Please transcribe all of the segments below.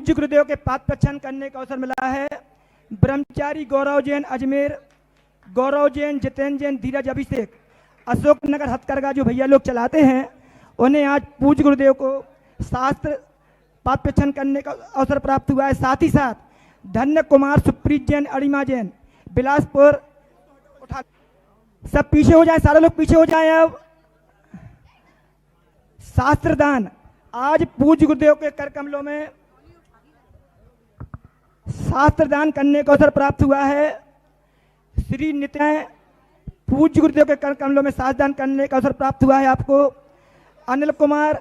पूज्य गुरुदेव के पाद प्रक्षालन करने का अवसर मिला है। ब्रह्मचारी गौरव जैन अजमेर, गौरव जैन, जितेंद्र जैन, धीरज अभिषेक, अशोक नगर हथकरघा जो भैया लोग चलाते हैं, उन्हें आज पूज्य गुरुदेव को शास्त्र पाद प्रक्षालन करने का अवसर प्राप्त हुआ है। साथ ही साथ धन्य कुमार, सुप्रीत जैन, अरिमा जैन, बिलासपुर, उठा सब पीछे हो जाए, सारे लोग पीछे हो जाए। अब शास्त्रदान आज पूज्य गुरुदेव के कर कमलों में शास्त्रदान करने का अवसर प्राप्त हुआ है। श्री नित्य पूज्य गुरुदेव के कर कमलों में शास्त्रदान करने का अवसर प्राप्त हुआ है आपको। अनिल कुमार,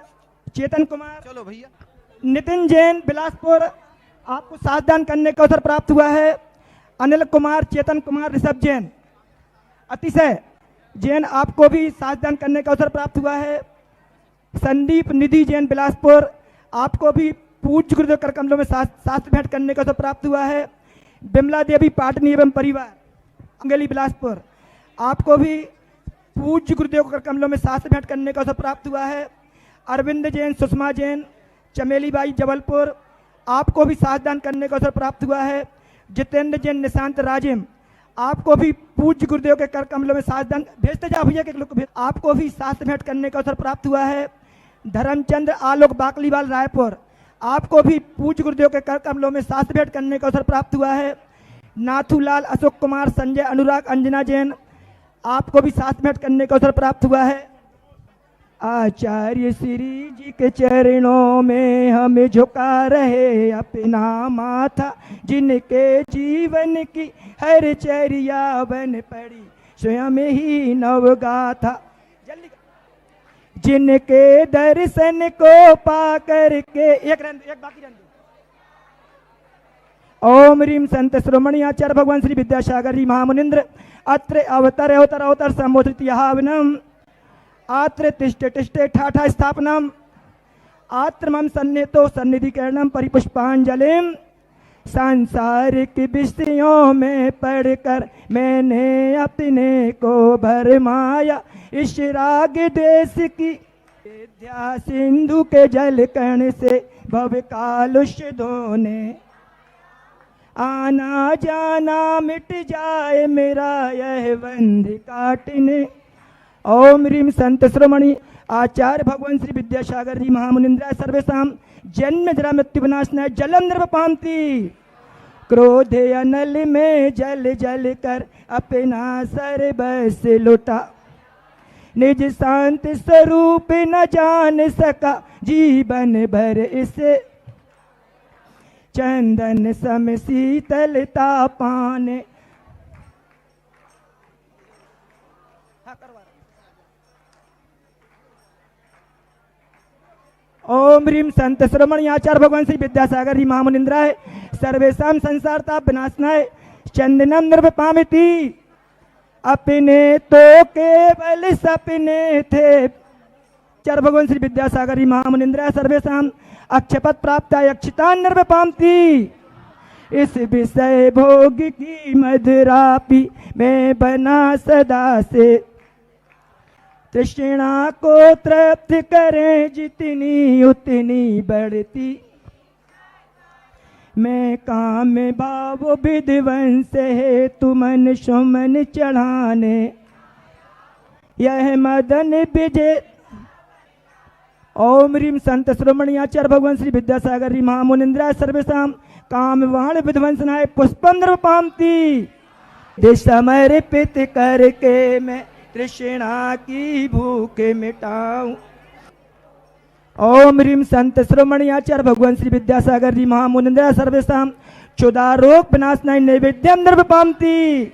चेतन कुमार, चलो भैया, नितिन जैन, बिलासपुर, आपको शास्त्रदान करने का अवसर प्राप्त हुआ है। अनिल कुमार, चेतन कुमार, ऋषभ जैन, अतिशय जैन, आपको भी शास्त्रदान करने का अवसर प्राप्त हुआ है। संदीप, निधि जैन, बिलासपुर, आपको भी पूज्य गुरुदेव कर कमलों में शास्त्र भेंट करने का अवसर प्राप्त हुआ है। बिमला देवी, पाटनी एवं परिवार, अंगेली, बिलासपुर, आपको भी पूज्य गुरुदेव कर कमलों में शास्त्र भेंट करने का अवसर प्राप्त हुआ है। अरविंद जैन, सुषमा जैन, चमेली बाई, जबलपुर, आपको भी शास्त्रदान करने का अवसर प्राप्त हुआ है। जितेंद्र जैन, निशांत राजिम, आपको भी पूज्य गुरुदेव के कर कमलों में शास्त्रदान भेजते जाओ भैया के लोग, आपको भी शास्त्र भेंट करने का अवसर प्राप्त हुआ है। धर्मचंद्र, आलोक, बाकलीवाल, रायपुर, आपको भी पूज्य गुरुदेव के कर कमलों में शास्त्र भेंट करने का अवसर प्राप्त हुआ है। नाथूलाल, अशोक कुमार, संजय, अनुराग, अंजना जैन, आपको भी शास्त्र भेंट करने का अवसर प्राप्त हुआ है। आचार्य श्री जी के चरणों में हम झुका रहे अपना माथा, जिनके जीवन की हर चर्या बन पड़ी स्वयं ही नवगाथा, जिनके दर्शन को पा करके एक बाकी रन। ओम ह्रीम संत श्रोमणी आचार्य भगवान श्री विद्यासागर जी महामुनिंद्र अत्र अवतर अवतर अवतर संबोधित यहावनम आत्र तिष्ठ तिष्ठे ठाठा स्थापनम आत्र मम सन्नितो सन्निधिकरणम परिपुष्पांजलिम। सांसारिक विषयों में पढ़कर मैंने अपने को भरमाया, इस राग देश की विद्या सिंधु के जल कण से भव कालुष धोने, आना जाना मिट जाए मेरा यह बंध काटने। ओम ह्रीम संत श्रोमणी आचार्य भगवान श्री विद्यासागर जी महामुनिंद्राय सर्वेषां जन्म जरा मृत्यु विनाशनाय जलम निर्वपान्ति। क्रोधे अनल में जल जल कर अपना सर्वस्व लुटा, निज शांत स्वरूप न जान सका जीवन भर इसे, चंदन सम शीतलता पाने। ओम ह्रीम संत श्रोमणी आचार्य भगवान श्री विद्यासागर जी महामुनिंद्राय सर्वेषां संसारता विनाशनाय चंदनम निर्वपामिति। अपने तो केवल सपने थे, आचार्य भगवान श्री विद्यासागर जी महामुनिंद्राय सर्वेषां अक्षपद प्राप्त अक्षिता निर्वपामती। इस विषय भोग की मधुरापी में बना सदा से, तृष्णा को तृप्त करें जितनी उतनी बढ़ती। मैं काम भाव विध्वंस है तुमन सुमन चढ़ाने, यह मदन विजय। ओम ह्रीम संत श्रोमणी आचार्य भगवान श्री विद्यासागर जी महामुनिंद्राय सर्वेषां काम वाण विध्वंसनाय पुष्पम निर्वपामति। समर्पित करके मैं तृष्णा की भूख मिटाऊं। ओम ह्रीम संत श्रोमणी आचार्य भगवान श्री विद्यासागर जी महामुनिंद्राय सर्वेषां क्षुधारोग विनाशनाय नैवेद्यम निर्वपामति।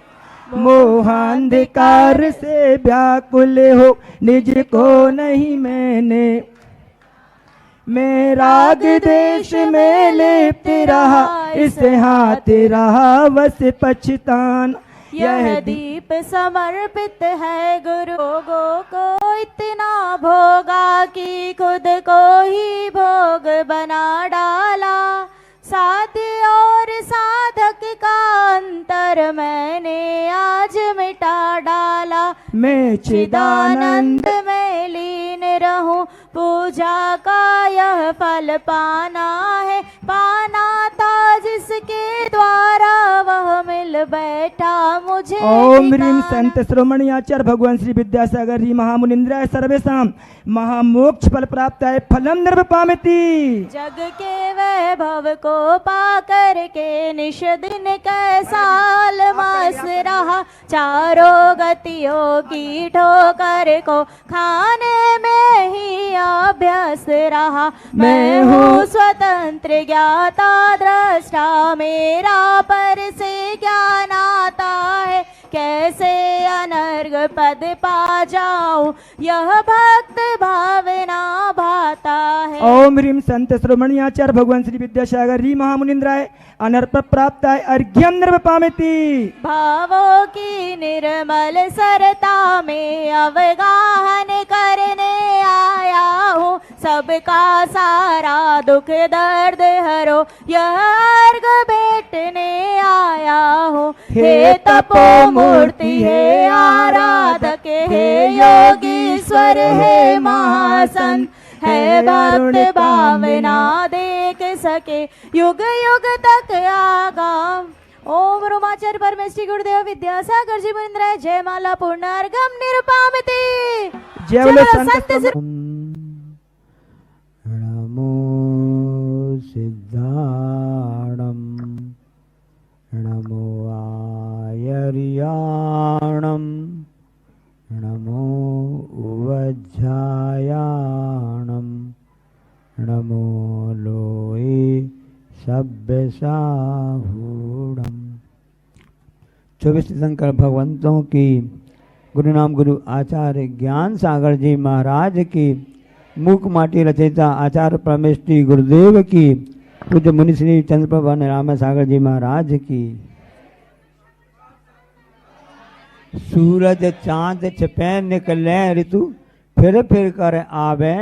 मोहांधकार से व्याकुल हो निज को नहीं मैंने, मैं राग देश में लिप्त रहा, इस हाथ रहा बस पछतान। यह दीप समर्पित है गुरु को इतना भोगा कि खुद को ही भोग बना डाला। साध्य और साधक का अंतर मैंने आज मिटा डाला। मैं चिदानंद में लीन रहूं, पूजा का यह फल पाना है, पाना जिसके द्वारा वह मिल बैठा मुझे ओम ह्रीं ठिकाना। संत श्रोमणी आचार्य भगवान श्री विद्यासागर जी महामुनिंद्राय सर्वेषां महामोक्ष फल प्राप्त है फलम निर्वपामिति। जग के वैभव को पा कर के निश दिन कैसाल मास रहा, चारों गतियों की ठोकर को खाने में ही अभ्यास रहा। मैं हूँ स्वतंत्र ज्ञाता दृष्टा, मेरा पर से ज्ञान आता है, कैसे अनर्ग पद पा जाऊं यह भक्त भावना भाता है। ओम ह्रीं संत श्रोमणी आचार्य भगवान श्री विद्यासागर जी महामुनिंद्राय अनर्प प्राप्त है अर्घ्यम निर्वपामिति। भावों की निर्मल सरता में अवगाहन करने आया हूँ, सबका सारा दुख दर्द हरो यह अर्घ भेटने आया हूँ। हे तपो मूर्ति हे आराधक हे योगीश्वर हे महासंत, है भक्त भावना देख सके युग युग तक आगाम। ओम रोमाचार्य परमेश्वरी गुरुदेव विद्यासागर जी मुनिंद्राय जय माला पूर्णार्घम निरुपामिति। जय बोलो संत नमो सिद्धाणम नमो आयर्याणम नमो उवज्झायाणम नमो लोए सभ्यसाहूणम। 24 शंकर भगवंतों की गुरु नाम गुरु आचार्य ज्ञान सागर जी महाराज की, मूक माटी रचयिता आचार्य परमेश्वरी गुरुदेव की, पूज्य मुनि श्री चंद्रप्रभा राम सागर जी महाराज की। सूरज चांद छिपे निकले ऋतु फिर कर आवे,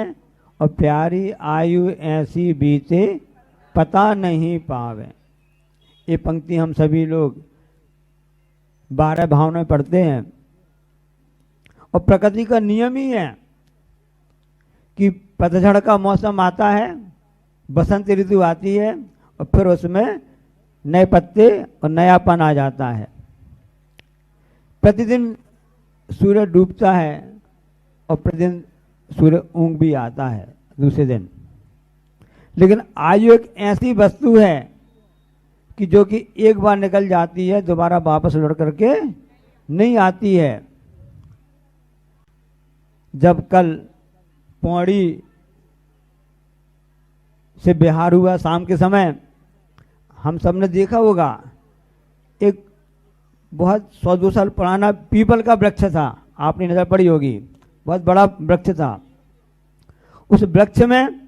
और प्यारी आयु ऐसी बीते पता नहीं पावे। ये पंक्ति हम सभी लोग 12 भाव में पढ़ते हैं, और प्रकृति का नियम ही है कि पतझड़ का मौसम आता है, बसंत ऋतु आती है, और फिर उसमें नए पत्ते और नयापन आ जाता है। प्रतिदिन सूर्य डूबता है और प्रतिदिन सूर्य ऊँग भी आता है दूसरे दिन। लेकिन आयु एक ऐसी वस्तु है कि जो कि एक बार निकल जाती है, दोबारा वापस लौट करके नहीं आती है। जब कल पौड़ी से बिहार हुआ शाम के समय, हम सब ने देखा होगा, एक बहुत 100-200 साल पुराना पीपल का वृक्ष था, आपने नजर पड़ी होगी, बहुत बड़ा वृक्ष था। उस वृक्ष में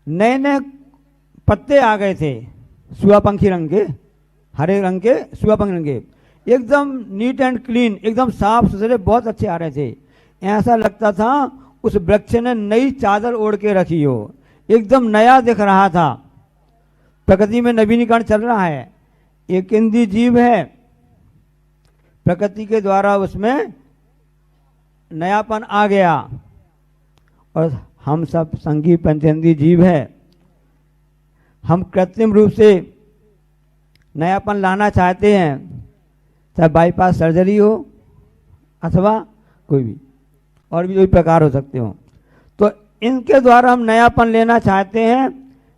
नए नए पत्ते आ गए थे, सुआपंखी रंग के, हरे रंग के सुआपंखी रंग के, एकदम नीट एंड क्लीन, एकदम साफ सुथरे, बहुत अच्छे आ रहे थे। ऐसा लगता था उस वृक्ष ने नई चादर ओढ़ के रखी हो, एकदम नया दिख रहा था। प्रकृति में नवीनीकरण चल रहा है। एक इंद्रिय जीव है, प्रकृति के द्वारा उसमें नयापन आ गया, और हम सब संघी पंचेंद्रीय जीव है। हम कृत्रिम रूप से नयापन लाना चाहते हैं, चाहे बाईपास सर्जरी हो अथवा कोई भी और भी कोई प्रकार हो सकते हो। तो इनके द्वारा हम नयापन लेना चाहते हैं,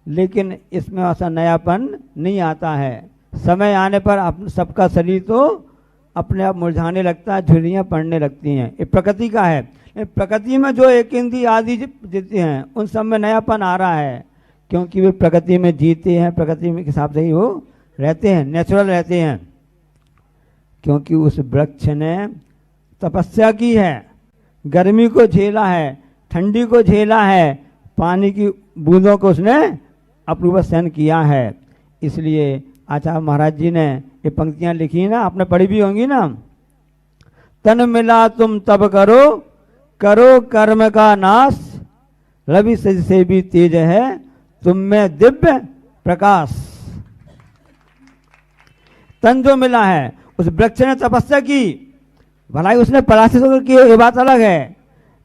लेकिन इसमें ऐसा नयापन नहीं आता है। समय आने पर सबका शरीर तो अपने आप मुरझाने लगता है, झुर्रियाँ पड़ने लगती हैं। ये प्रकृति का है। प्रकृति में जो एक इंद्रिय आदि जीते हैं, उन सब में नयापन आ रहा है, क्योंकि वे प्रकृति में जीते हैं, प्रकृति के हिसाब से ही वो रहते हैं, नेचुरल रहते हैं। क्योंकि उस वृक्ष ने तपस्या की है, गर्मी को झेला है, ठंडी को झेला है, पानी की बूंदों को उसने अपने ऊपर सहन किया है। इसलिए आचार्य महाराज जी ने ये पंक्तियां लिखी ना, आपने पढ़ी भी होंगी ना। तन मिला तुम तब करो, करो कर्म का नाश, रवि से भी तेज है तुम में दिव्य प्रकाश। तन जो मिला है, उस वृक्ष ने तपस्या की, भलाई उसने पराश्रित होकर की, ये बात अलग है,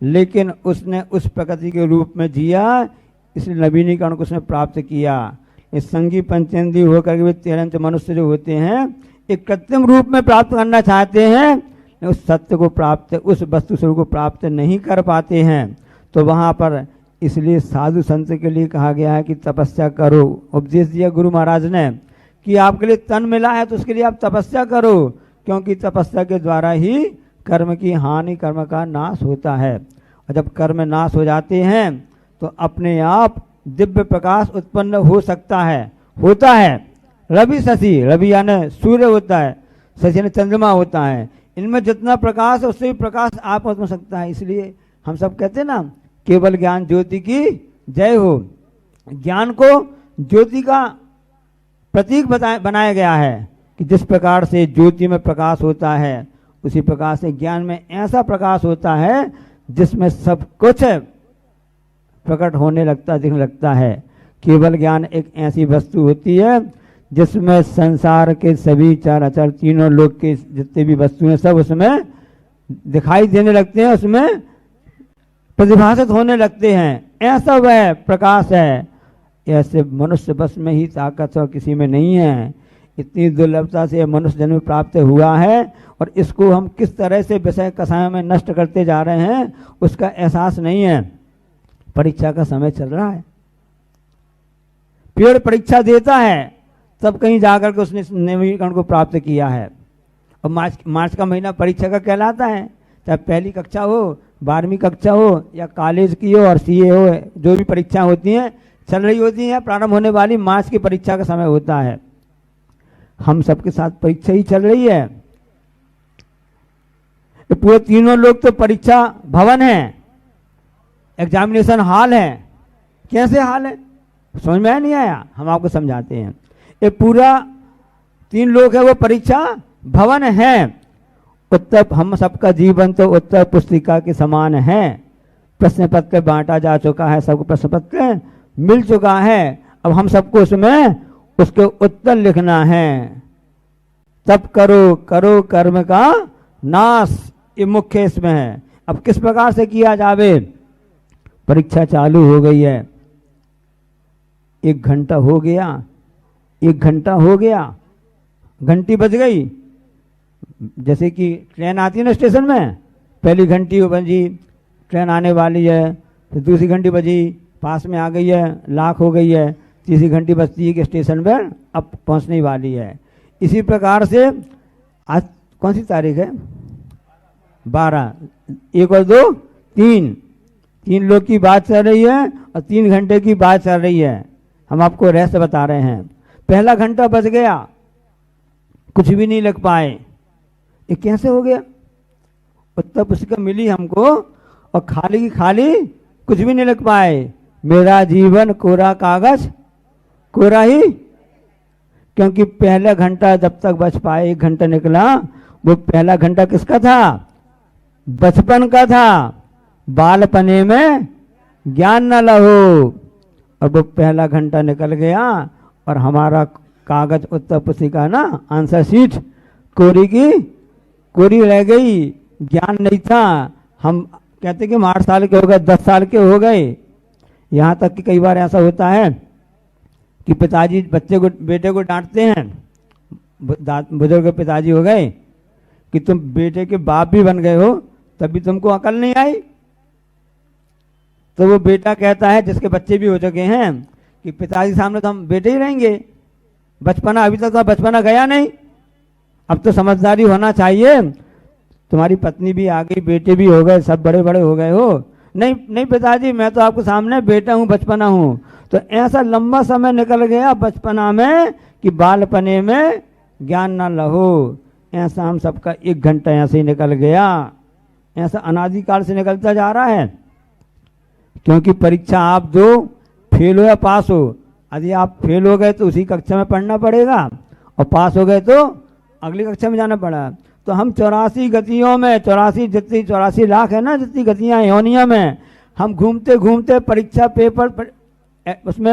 लेकिन उसने उस प्रकृति के रूप में जिया, इसलिए नवीनीकरण को उसने प्राप्त किया। इस संगी पंचेंद्रिय होकर के भी 13 मनुष्य जो होते हैं एक कृत्रिम रूप में प्राप्त करना चाहते हैं, उस सत्य को प्राप्त, उस वस्तु स्वरूप को प्राप्त नहीं कर पाते हैं। तो वहाँ पर इसलिए साधु संत के लिए कहा गया है कि तपस्या करो। उपदेश दिया गुरु महाराज ने कि आपके लिए तन मिला है तो उसके लिए आप तपस्या करो, क्योंकि तपस्या के द्वारा ही कर्म की हानि, कर्म का नाश होता है। और जब कर्म नाश हो जाते हैं तो अपने आप दिव्य प्रकाश उत्पन्न हो सकता है, होता है। रवि शशि, रवि यानी सूर्य होता है, शशि यानी चंद्रमा होता है, इनमें जितना प्रकाश है उससे भी प्रकाश आप हो सकता है। इसलिए हम सब कहते हैं ना, केवल ज्ञान ज्योति की जय हो। ज्ञान को ज्योति का प्रतीक बनाया गया है कि जिस प्रकार से ज्योति में प्रकाश होता है उसी प्रकार से ज्ञान में ऐसा प्रकाश होता है जिसमें सब कुछ प्रकट होने लगता, दिखने लगता है। केवल ज्ञान एक ऐसी वस्तु होती है जिसमें संसार के सभी चार अचर, तीनों लोक के जितने भी वस्तुएं सब उसमें दिखाई देने लगते हैं, उसमें प्रतिभाषित होने लगते हैं। ऐसा वह प्रकाश है। ऐसे मनुष्य बस में ही ताकत और किसी में नहीं है। इतनी दुर्लभता से मनुष्य जन्म प्राप्त हुआ है और इसको हम किस तरह से विषय कसायों में नष्ट करते जा रहे हैं उसका एहसास नहीं है। परीक्षा का समय चल रहा है, पेड़ परीक्षा देता है, तब कहीं जाकर के उसने नवीनीकरण को प्राप्त किया है। और मार्च का महीना परीक्षा का कहलाता है, चाहे पहली कक्षा हो, 12वीं कक्षा हो या कॉलेज की हो और सीए हो, जो भी परीक्षा होती हैं चल रही होती हैं, प्रारंभ होने वाली मार्च की परीक्षा का समय होता है। हम सबके साथ परीक्षा ही चल रही है। पूरे तीनों लोग तो परीक्षा भवन है, एग्जामिनेशन हॉल है। कैसे हाल है समझ में नहीं आया, हम आपको समझाते हैं। ये पूरा 3 लोग है वो परीक्षा भवन है। उत्तर, हम सबका जीवन तो उत्तर पुस्तिका के समान है। प्रश्न पत्र बांटा जा चुका है, सबको प्रश्न पत्र मिल चुका है। अब हम सबको उसमें उसके उत्तर लिखना है। तब करो करो कर्म का नाश, ये मुख्य इसमें है। अब किस प्रकार से किया जावे। परीक्षा चालू हो गई है, 1 घंटा हो गया, 1 घंटा हो गया, घंटी बज गई। जैसे कि ट्रेन आती है ना स्टेशन में, पहली घंटी बजी, ट्रेन आने वाली है, फिर दूसरी घंटी बजी, पास में आ गई है, लाख हो गई है, तीसरी घंटी बजती है कि स्टेशन पर अब पहुंचने वाली है। इसी प्रकार से आज कौन सी तारीख है, 12, 1 और 2 3 लोग की बात चल रही है और 3 घंटे की बात चल रही है। हम आपको रहस्य बता रहे हैं। पहला घंटा बज गया, कुछ भी नहीं लिख पाए, ये कैसे हो गया। उत्तर पुस्तिका मिली हमको और खाली की खाली कुछ भी नहीं लिख पाए। मेरा जीवन कोरा कागज कोरा ही, क्योंकि पहला घंटा जब तक बच पाए, 1 घंटा निकला, वो पहला घंटा किसका था, बचपन का था। बालपने में ज्ञान न लहो, और वो पहला घंटा निकल गया और हमारा कागज उत्तर पुस्तिका ना आंसर शीट कोरी की कोरी रह गई, ज्ञान नहीं था। हम कहते कि हम 8 साल के हो गए, 10 साल के हो गए। यहाँ तक कि कई बार ऐसा होता है कि पिताजी बच्चे को, बेटे को डांटते हैं, बुजुर्ग पिताजी हो गए कि तुम बेटे के बाप भी बन गए हो तभी तुमको अकल नहीं आई। तो वो बेटा कहता है, जिसके बच्चे भी हो चुके हैं, कि पिताजी सामने तो हम बेटे ही रहेंगे, बचपना अभी तक तो बचपना गया नहीं, अब तो समझदारी होना चाहिए। तुम्हारी पत्नी भी आ गई, बेटे भी हो गए, सब बड़े बड़े हो गए हो। नहीं नहीं पिताजी, मैं तो आपके सामने बेटा हूँ, बचपना हूँ। तो ऐसा लंबा समय निकल गया बचपना में कि बालपने में ज्ञान ना लहो। ऐसा हम सबका 1 घंटा ऐसे ही निकल गया, ऐसा अनादिकाल से निकलता जा रहा है। क्योंकि परीक्षा आप दो, फेल हो या पास हो। यदि आप फेल हो गए तो उसी कक्षा में पढ़ना पड़ेगा और पास हो गए तो अगली कक्षा में जाना पड़ा। तो हम 84 गतियों में, 84 लाख है ना जितनी गतियां योनिया में, हम घूमते घूमते परीक्षा पेपर उसमें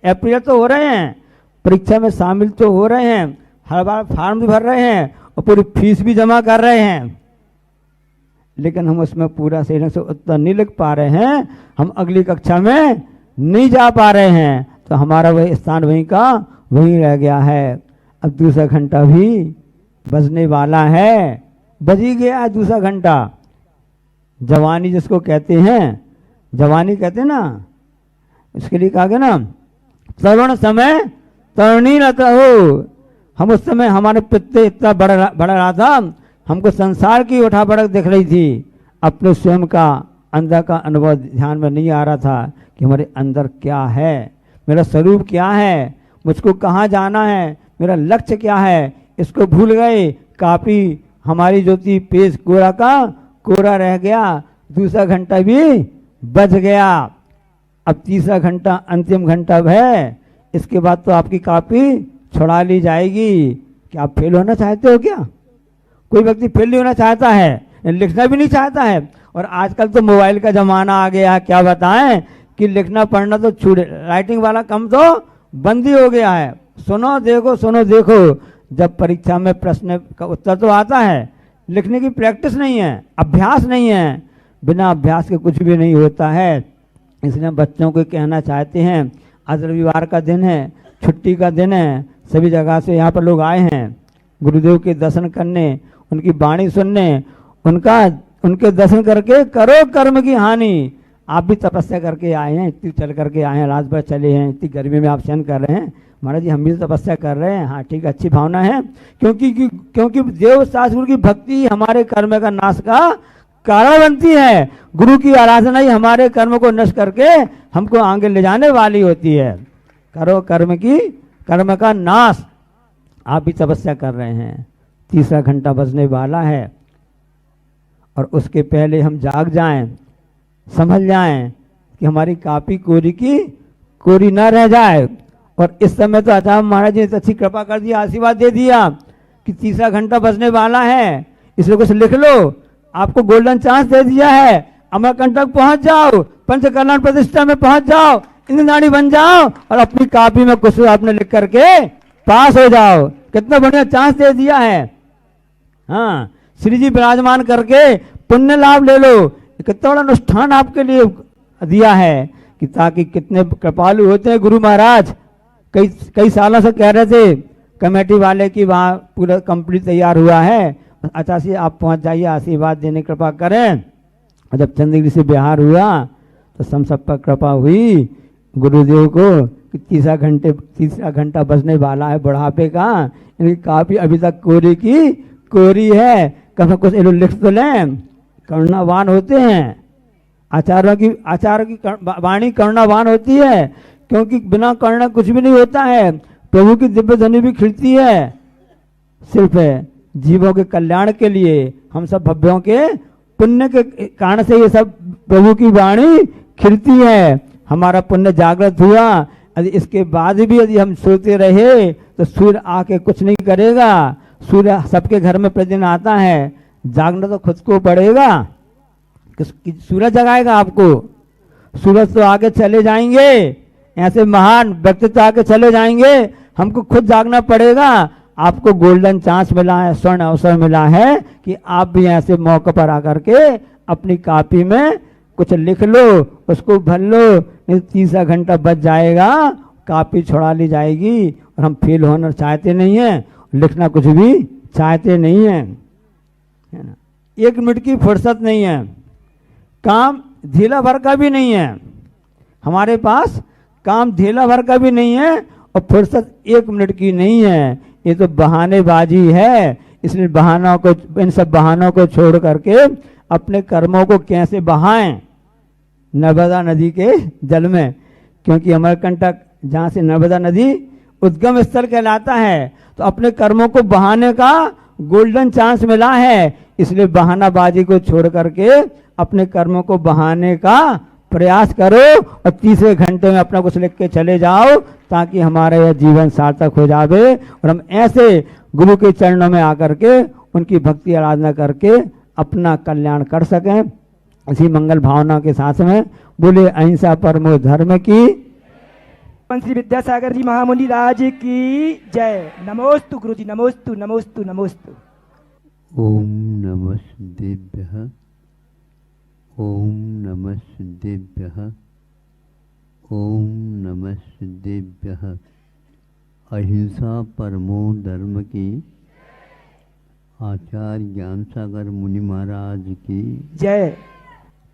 अप्रिय तो हो रहे हैं, परीक्षा में शामिल तो हो रहे हैं, हर बार फॉर्म भी भर रहे हैं और पूरी फीस भी जमा कर रहे हैं, लेकिन हम उसमें पूरा सही ढंग से उत्तर नहीं लिख पा रहे हैं। हम अगली कक्षा में नहीं जा पा रहे हैं तो हमारा वही स्थान वहीं का वहीं रह गया है। अब दूसरा घंटा भी बजने वाला है, बज ही गया है दूसरा घंटा। जवानी जिसको कहते हैं, जवानी कहते हैं ना, इसके लिए कहा गया ना, तरुण समय तरुणी न हो। हम उस समय हमारे पित्ते इतना बढ़ रहा था, हमको संसार की उठा बढ़क दिख रही थी, अपने स्वयं का अंदर का अनुभव ध्यान में नहीं आ रहा था कि हमारे अंदर क्या है, मेरा स्वरूप क्या है, मुझको कहाँ जाना है, मेरा लक्ष्य क्या है, इसको भूल गए। काफी हमारी जो थी पेज कोरा का कोरा रह गया। दूसरा घंटा भी बज गया। अब तीसरा घंटा अंतिम घंटा है, इसके बाद तो आपकी कॉपी छुड़ा ली जाएगी। क्या आप फेल होना चाहते हो क्या? कोई व्यक्ति फेल नहीं होना चाहता है, लिखना भी नहीं चाहता है। और आजकल तो मोबाइल का जमाना आ गया, क्या बताएं कि लिखना पढ़ना तो छूटे, राइटिंग वाला कम तो बंद ही हो गया है। सुनो देखो, सुनो देखो, जब परीक्षा में प्रश्न का उत्तर तो आता है, लिखने की प्रैक्टिस नहीं है, अभ्यास नहीं है। बिना अभ्यास के कुछ भी नहीं होता है। इसलिए बच्चों को कहना चाहते हैं, आज रविवार का दिन है, छुट्टी का दिन है, सभी जगह से यहाँ पर लोग आए हैं गुरुदेव के दर्शन करने, उनकी वाणी सुनने, उनके दर्शन करके करो कर्म की हानि। आप भी तपस्या करके आए हैं, इतनी चल करके आए हैं, रात भर चले हैं, इतनी गर्मी में आप सहन कर रहे हैं। महाराज जी हम भी तपस्या कर रहे हैं, हाँ ठीक, अच्छी भावना है, क्योंकि देव शास्त्र की भक्ति हमारे कर्म का नाश का कारण बनती है। गुरु की आराधना ही हमारे कर्म को नष्ट करके हमको आगे ले जाने वाली होती है। करो कर्म का नाश। आप भी तपस्या कर रहे हैं, तीसरा घंटा बजने वाला है, और उसके पहले हम जाग जाएं, समझ जाएं कि हमारी कापी कोरी ना रह जाए। और इस समय तो आचार्य महाराज जी ने अच्छी कृपा कर दिया, आशीर्वाद दे दिया कि तीसरा घंटा बजने वाला है, इसलिए कुछ लिख लो। आपको गोल्डन चांस दे दिया है, अमरकंटक पहुंच जाओ, पंच कल्याण प्रतिष्ठा में पहुंच जाओ, इंद्रनाड़ी बन जाओ और अपनी कॉपी में कुछ आपने लिख करके पास हो जाओ। कितना बढ़िया चांस दे दिया है। हाँ, श्री जी विराजमान करके पुण्य लाभ ले लो। कितना बड़ा अनुष्ठान आपके लिए दिया है कि ताकि कितने कृपालु होते हैं गुरु महाराज। कई सालों से कह रहे थे कमेटी वाले की वहाँ पूरा कंप्लीट तैयार हुआ है, अच्छा से आप पहुंच जाइए, आशीर्वाद देने कृपा करें। और जब चंद्रगिरी से बिहार हुआ तो सब पर कृपा हुई गुरुदेव को कि तीसरा घंटा बजने वाला है बुढ़ापे का, इनकी काफी अभी तक कोरी है, कभी कुछ ये लोग लिख तो लें। करुणावान होते हैं आचार्यों की वाणी करुणावान होती है, क्योंकि बिना करुणा कुछ भी नहीं होता है। प्रभु की दिव्य ध्वनि भी खिलती है, सिर्फ जीवों के कल्याण के लिए, हम सब भव्यों के पुण्य के कारण से ये सब प्रभु की वाणी खिलती है। हमारा पुण्य जागृत हुआ, यदि इसके बाद भी यदि हम सोते रहे तो सूर्य आके कुछ नहीं करेगा। सूर्य सबके घर में प्रतिदिन आता है, जागना तो खुद को पड़ेगा। सूरज जगाएगा आपको, सूरज तो आगे चले जाएंगे, ऐसे महान व्यक्तित्व आगे चले जाएंगे, हमको खुद जागना पड़ेगा। आपको गोल्डन चांस मिला है, स्वर्ण अवसर मिला है कि आप भी ऐसे मौके पर आकर के अपनी कॉपी में कुछ लिख लो, उसको भर लो। नहीं तीसरा घंटा बच जाएगा, कॉपी छुड़ा ली जाएगी। और हम फेल होना चाहते नहीं हैं, लिखना कुछ भी चाहते नहीं हैं, है ना। 1 मिनट की फुर्सत नहीं है, काम ढीला भर का भी नहीं है हमारे पास, काम ढीला भर का भी नहीं है और फुर्सत 1 मिनट की नहीं है। ये तो बहानेबाजी है। इसलिए इन सब बहानों को छोड़ करके अपने कर्मों को कैसे बहाएं नर्मदा नदी के जल में, क्योंकि अमरकंटक जहाँ से नर्मदा नदी उद्गम स्थल कहलाता है, तो अपने कर्मों को बहाने का गोल्डन चांस मिला है। इसलिए बहानाबाजी को छोड़ करके अपने कर्मों को बहाने का प्रयास करो और तीसरे घंटे में अपना कुछ लिख के चले जाओ, ताकि हमारा यह जीवन सार्थक हो जावे और हम ऐसे गुरु के चरणों में आकर के उनकी भक्ति आराधना करके अपना कल्याण कर सकें। इसी मंगल भावना के साथ में बोले अहिंसा परमो धर्म की। श्री विद्यासागर जी महामुनि राज की जय। नमोस्तु गुरु जी, नमोस्तु नमोस्तु नमोस्तु। ओम नमः सिद्धेभ्यः, ओम नमः सिद्धेभ्यः, ओम नमः सिद्धेभ्यः। अहिंसा परमो धर्म की आचार्य ज्ञान सागर मुनि महाराज की जय।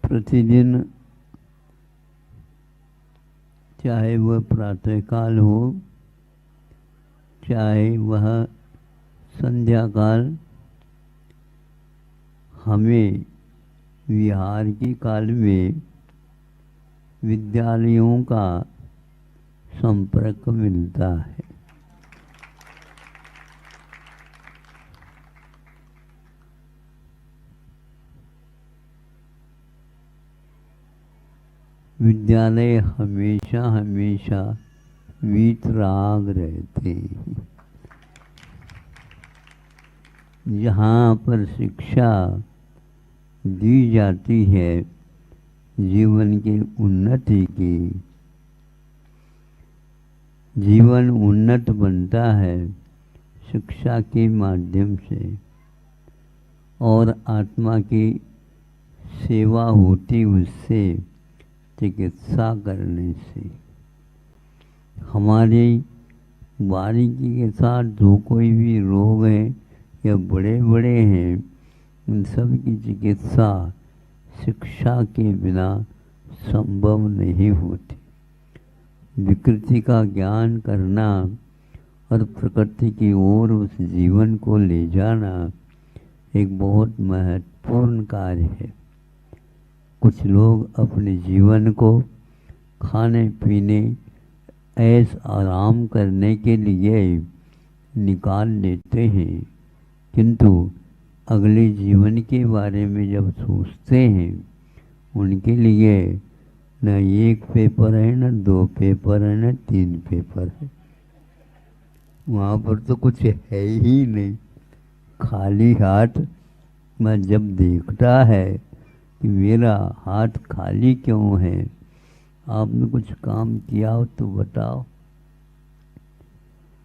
प्रतिदिन चाहे वह प्रातःकाल हो चाहे वह संध्या काल, हमें विहार के काल में विद्यालयों का संपर्क मिलता है। विद्यालय हमेशा हमेशा वीतराग रहते हैं। यहाँ पर शिक्षा दी जाती है जीवन की उन्नति की। जीवन उन्नत बनता है शिक्षा के माध्यम से और आत्मा की सेवा होती उससे, चिकित्सा करने से। हमारी बारीकी के साथ जो कोई भी रोग है या बड़े बड़े हैं, उन सब की चिकित्सा शिक्षा के बिना संभव नहीं होती। विकृति का ज्ञान करना और प्रकृति की ओर उस जीवन को ले जाना एक बहुत महत्वपूर्ण कार्य है। कुछ लोग अपने जीवन को खाने पीने ऐश आराम करने के लिए निकाल लेते हैं, किंतु अगले जीवन के बारे में जब सोचते हैं, उनके लिए न एक पेपर है, न दो पेपर है, न 3 पेपर है। वहाँ पर तो कुछ है ही नहीं। खाली हाथ में जब देखता है कि मेरा हाथ खाली क्यों है, आपने कुछ काम किया हो तो बताओ।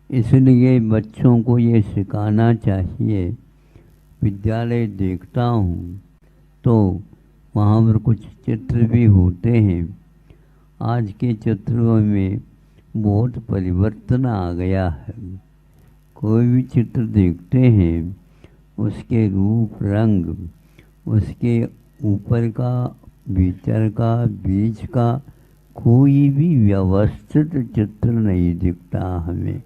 इसलिए बच्चों को ये सिखाना चाहिए। विद्यालय देखता हूँ तो वहाँ पर कुछ चित्र भी होते हैं। आज के चित्रों में बहुत परिवर्तन आ गया है। कोई भी चित्र देखते हैं, उसके रूप रंग, उसके ऊपर का, भीतर का, बीच का कोई भी व्यवस्थित चित्र नहीं दिखता हमें।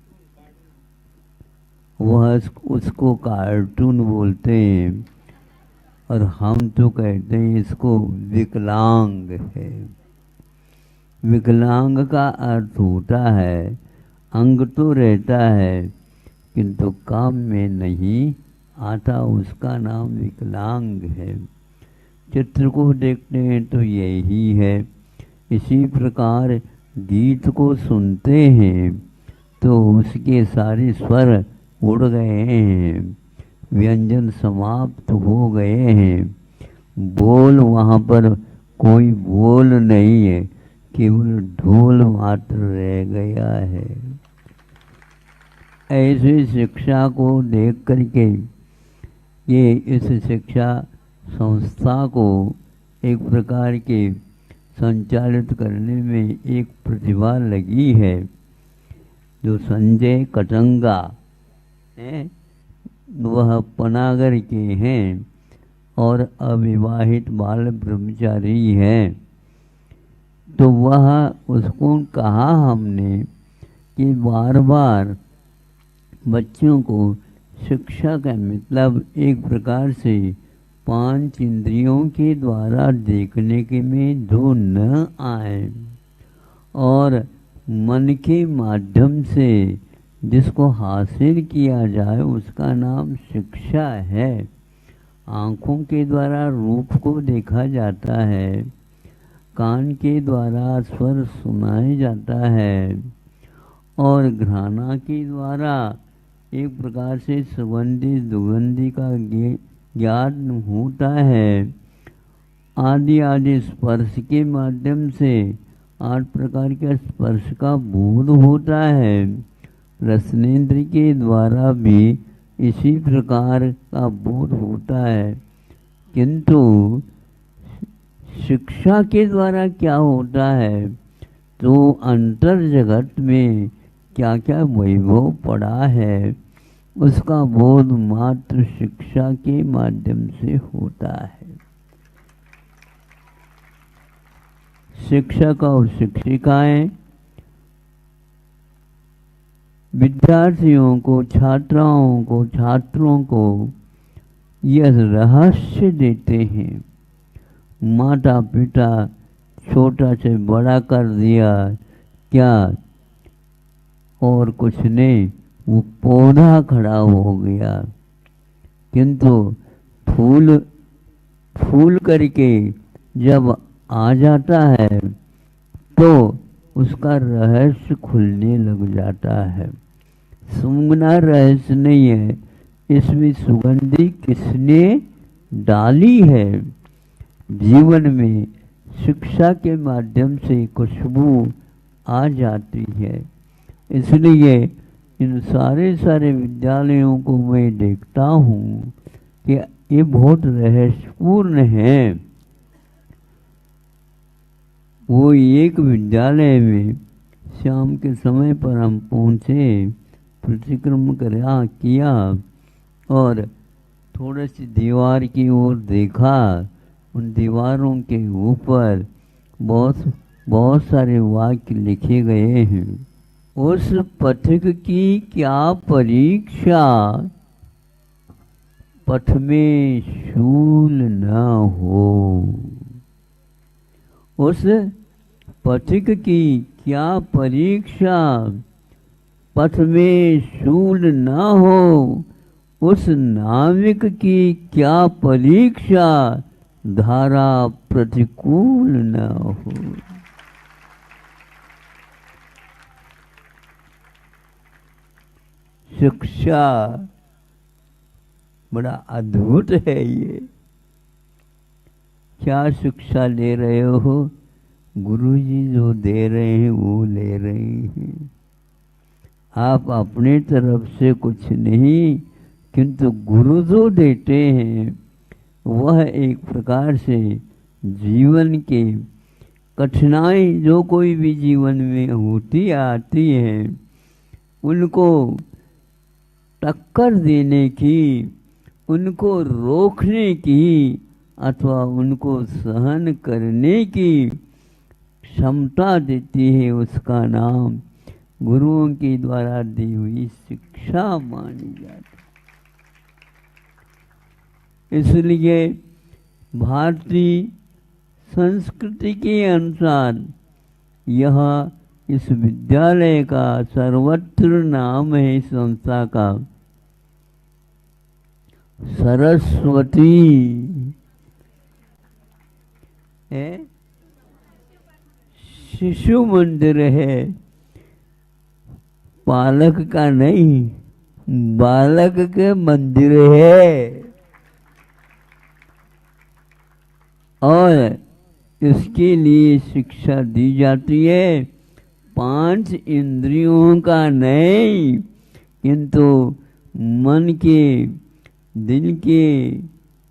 वह उसको कार्टून बोलते हैं और हम तो कहते हैं इसको विकलांग है। विकलांग का अर्थ होता है अंग तो रहता है किंतु काम में नहीं आता, उसका नाम विकलांग है। चित्र को देखते हैं तो यही है। इसी प्रकार गीत को सुनते हैं तो उसके सारे स्वर उड़ गए हैं, व्यंजन समाप्त हो गए हैं, बोल वहाँ पर कोई बोल नहीं है, केवल ढोल मात्र रह गया है। ऐसी शिक्षा को देख करके ये इस शिक्षा संस्था को एक प्रकार के संचालित करने में एक प्रतिभा लगी है, जो संजय कटंगा हैं, वह पनागर के हैं और अविवाहित बाल ब्रह्मचारी हैं। तो वह उसको कहा हमने कि बार बार बच्चों को शिक्षा का मतलब एक प्रकार से 5 इंद्रियों के द्वारा देखने के में जो न आए और मन के माध्यम से जिसको हासिल किया जाए, उसका नाम शिक्षा है। आँखों के द्वारा रूप को देखा जाता है, कान के द्वारा स्वर सुनाया जाता है और घ्राणा के द्वारा एक प्रकार से सुगंधी दुगंधी का ज्ञान होता है। आदि आदि स्पर्श के माध्यम से 8 प्रकार के स्पर्श का बोध होता है। रसनेन्द्र के द्वारा भी इसी प्रकार का बोध होता है, किंतु शिक्षा के द्वारा क्या होता है, तो अंतर जगत में क्या क्या वैभव पड़ा है उसका बोध मात्र शिक्षा के माध्यम से होता है। शिक्षक और शिक्षिकाएं विद्यार्थियों को, छात्राओं को, छात्रों को यह रहस्य देते हैं। माता पिता छोटा से बड़ा कर दिया क्या, और कुछ नहीं, वो पौधा खड़ा हो गया, किंतु फूल करके जब आ जाता है तो उसका रहस्य खुलने लग जाता है। सूंघना रहस्य नहीं है, इसमें सुगंधी किसने डाली है। जीवन में शिक्षा के माध्यम से खुशबू आ जाती है। इसलिए इन सारे विद्यालयों को मैं देखता हूँ कि ये बहुत रहस्यपूर्ण है। वो एक विद्यालय में शाम के समय पर हम पहुँचे, प्रतिक्रमण किया और थोड़ी सी दीवार की ओर देखा। उन दीवारों के ऊपर बहुत सारे वाक्य लिखे गए हैं। उस पथिक की क्या परीक्षा, पथ में शूल न हो। उस पथिक की क्या परीक्षा, पथ में शूल न हो। उस नाविक की क्या परीक्षा, धारा प्रतिकूल न हो। शिक्षा बड़ा अद्भुत है। ये क्या शिक्षा ले रहे हो? गुरुजी जो दे रहे हैं वो ले रहे हैं। आप अपने तरफ से कुछ नहीं, किंतु गुरु जो देते हैं वह एक प्रकार से जीवन के कठिनाई जो कोई भी जीवन में होती आती है उनको टक्कर देने की, उनको रोकने की अथवा उनको सहन करने की क्षमता देती है। उसका नाम गुरुओं के द्वारा दी हुई शिक्षा मानी जाती। इसलिए भारतीय संस्कृति के अनुसार यह इस विद्यालय का सर्वत्र नाम है। इस संस्था का सरस्वती है, शिशु मंदिर है, पालक का नहीं, बालक के मंदिर है। और इसके लिए शिक्षा दी जाती है 5 इंद्रियों का नहीं, किंतु मन के, दिल के,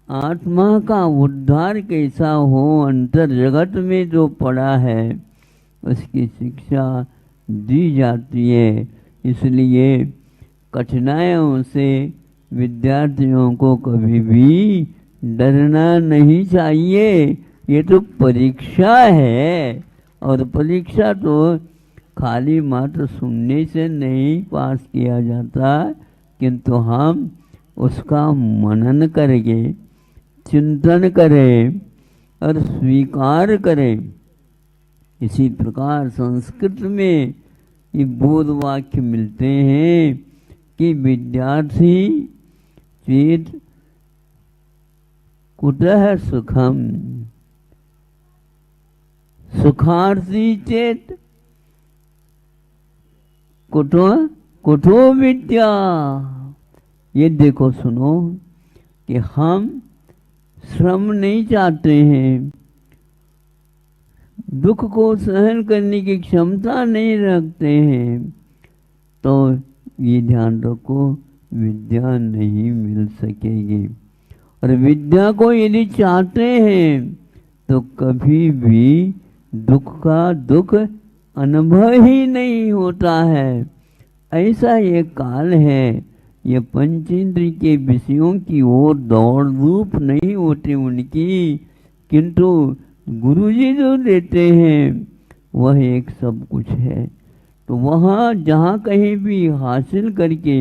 आत्मा का उद्धार कैसा हो, अंतर जगत में जो पड़ा है उसकी शिक्षा दी जाती है। इसलिए कठिनाइयों से विद्यार्थियों को कभी भी डरना नहीं चाहिए। ये तो परीक्षा है, और परीक्षा तो खाली मात्र सुनने से नहीं पास किया जाता, किंतु हम उसका मनन करेंगे, चिंतन करें और स्वीकार करें। इसी प्रकार संस्कृत में ये बोध वाक्य मिलते हैं कि विद्यार्थी चेत कुतः सुखम, सुखार्थी चेत कुतो विद्या। ये देखो, सुनो कि हम श्रम नहीं चाहते हैं, दुख को सहन करने की क्षमता नहीं रखते हैं, तो ये ध्यान रखो विद्या नहीं मिल सकेगी। और विद्या को यदि चाहते हैं तो कभी भी दुख का दुख अनुभव ही नहीं होता है। ऐसा ये काल है, ये पंचेंद्रिय के विषयों की ओर दौड़ धूप नहीं होती उनकी, किंतु गुरुजी जो देते हैं वह एक सब कुछ है। तो वहाँ जहाँ कहीं भी हासिल करके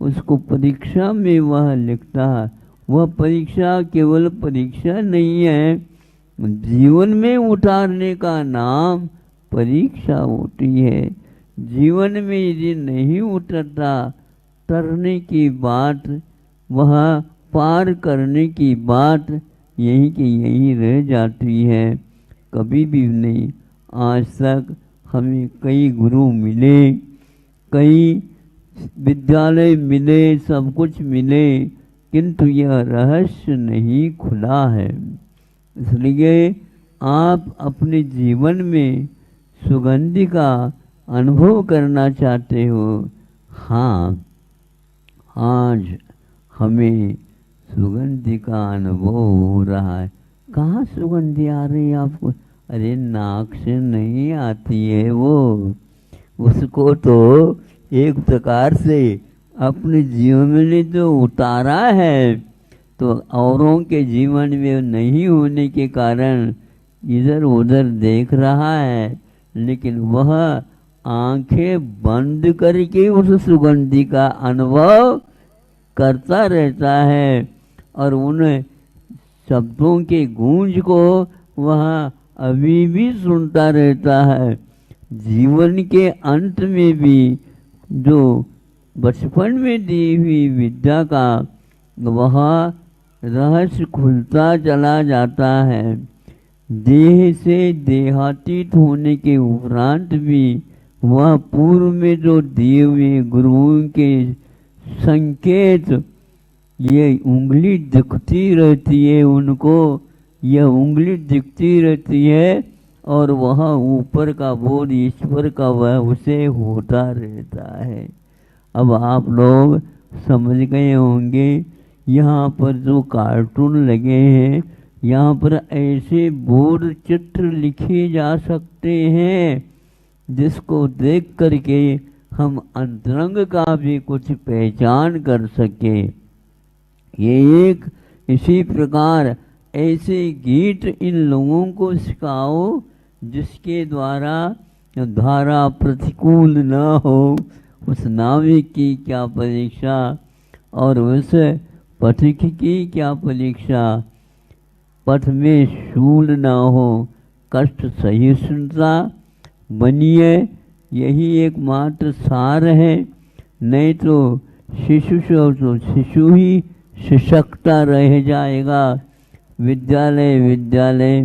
उसको परीक्षा में वह लिखता है, वह परीक्षा केवल परीक्षा नहीं है, जीवन में उतारने का नाम परीक्षा होती है। जीवन में यदि नहीं उतरता, तरने की बात, वह पार करने की बात यहीं की यहीं रह जाती है, कभी भी नहीं। आज तक हमें कई गुरु मिले, कई विद्यालय मिले, सब कुछ मिले, किंतु यह रहस्य नहीं खुला है। इसलिए आप अपने जीवन में सुगंधि का अनुभव करना चाहते हो। हाँ, आज हमें सुगंधि का अनुभव हो रहा है। कहाँ सुगंधि आ रही है आपको? अरे नाक से नहीं आती है वो, उसको तो एक प्रकार से अपने जीवन में जो उतारा है, तो औरों के जीवन में नहीं होने के कारण इधर उधर देख रहा है, लेकिन वह आंखें बंद करके उस सुगंधि का अनुभव करता रहता है और उन शब्दों के गूंज को वह अभी भी सुनता रहता है। जीवन के अंत में भी जो बचपन में दी हुई विद्या का वह रहस्य खुलता चला जाता है। देह से देहातीत होने के उपरांत भी वह पूर्व में जो दिए हुए गुरुओं के संकेत, ये उंगली दिखती रहती है उनको, यह उंगली दिखती रहती है और वह ऊपर का बोध ईश्वर का वह उसे होता रहता है। अब आप लोग समझ गए होंगे, यहाँ पर जो कार्टून लगे हैं, यहाँ पर ऐसे बोर्ड चित्र लिखे जा सकते हैं जिसको देख करके हम अंतरंग का भी कुछ पहचान कर सके। ये एक इसी प्रकार ऐसे गीत इन लोगों को सिखाओ जिसके द्वारा धारा प्रतिकूल न हो। उस नाविक की क्या परीक्षा और उस पथिक की क्या परीक्षा। पथ में शूल न हो, कष्ट सहिष्णुता बनिए, यही एकमात्र सार है। नहीं तो शिशु ही शिशकता रह जाएगा। विद्यालय विद्यालय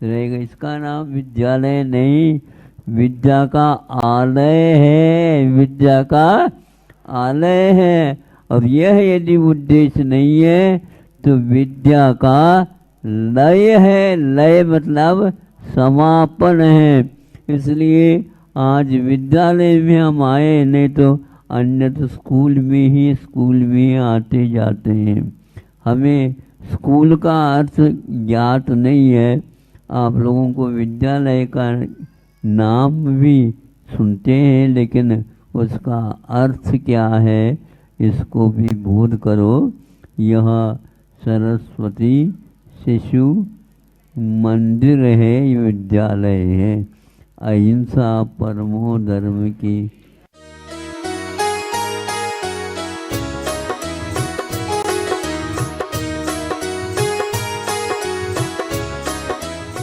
रहेगा, इसका नाम विद्यालय नहीं, विद्या का आलय है, विद्या का आलय है। और यह यदि उद्देश्य नहीं है तो विद्या का लय है। लय मतलब समापन है। इसलिए आज विद्यालय में हम आए, नहीं तो अन्य तो स्कूल में आते जाते हैं। हमें स्कूल का अर्थ ज्ञात नहीं है। आप लोगों को विद्यालय का नाम भी सुनते हैं, लेकिन उसका अर्थ क्या है इसको भी बोध करो। यह सरस्वती शिशु मंदिर है, विद्यालय है। अहिंसा परमो धर्म की